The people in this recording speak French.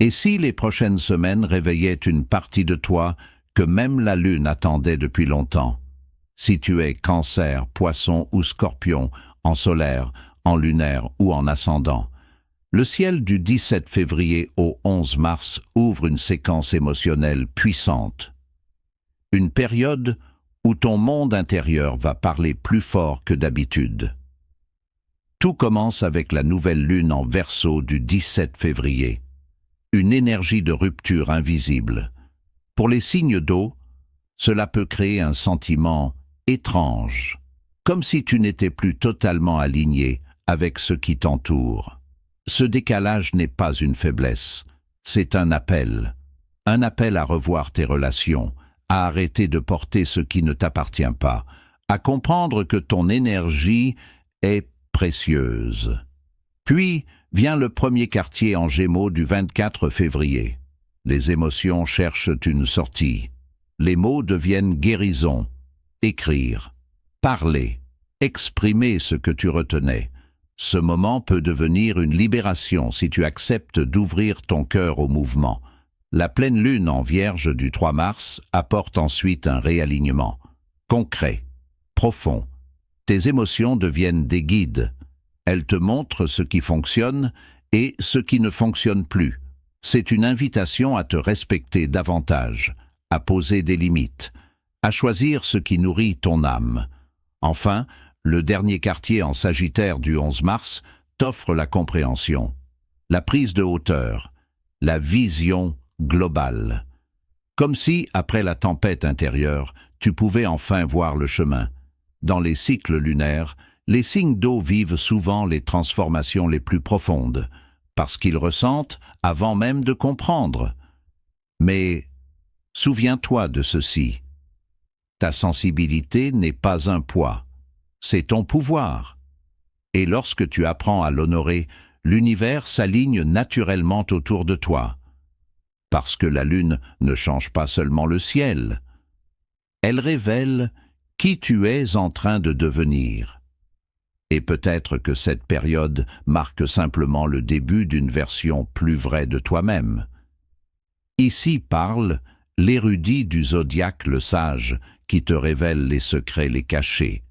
Et si les prochaines semaines réveillaient une partie de toi que même la lune attendait depuis longtemps? Si tu es Cancer, Poisson ou Scorpion, en solaire, en lunaire ou en ascendant, le ciel du 17 février au 11 mars ouvre une séquence émotionnelle puissante. Une période où ton monde intérieur va parler plus fort que d'habitude. Tout commence avec la nouvelle lune en Verseau du 17 février. Une énergie de rupture invisible. Pour les signes d'eau, cela peut créer un sentiment étrange, comme si tu n'étais plus totalement aligné avec ce qui t'entoure. Ce décalage n'est pas une faiblesse, c'est un appel à revoir tes relations, à arrêter de porter ce qui ne t'appartient pas, à comprendre que ton énergie est précieuse. Puis vient le premier quartier en Gémeaux du 24 février. Les émotions cherchent une sortie. Les mots deviennent guérison. Écrire, parler, exprimer ce que tu retenais. Ce moment peut devenir une libération si tu acceptes d'ouvrir ton cœur au mouvement. La pleine lune en Vierge du 3 mars apporte ensuite un réalignement. Concret, profond. Tes émotions deviennent des guides. Elles te montrent ce qui fonctionne et ce qui ne fonctionne plus. C'est une invitation à te respecter davantage, à poser des limites, à choisir ce qui nourrit ton âme. Enfin, le dernier quartier en Sagittaire du 11 mars t'offre la compréhension, la prise de hauteur, la vision globale. Comme si, après la tempête intérieure, tu pouvais enfin voir le chemin. Dans les cycles lunaires, les signes d'eau vivent souvent les transformations les plus profondes, parce qu'ils ressentent avant même de comprendre. Mais souviens-toi de ceci. Ta sensibilité n'est pas un poids, c'est ton pouvoir. Et lorsque tu apprends à l'honorer, l'univers s'aligne naturellement autour de toi. Parce que la lune ne change pas seulement le ciel. Elle révèle qui tu es en train de devenir. Et peut-être que cette période marque simplement le début d'une version plus vraie de toi-même. Ici parle l'érudit du zodiaque, le sage, qui te révèle les secrets les cachés,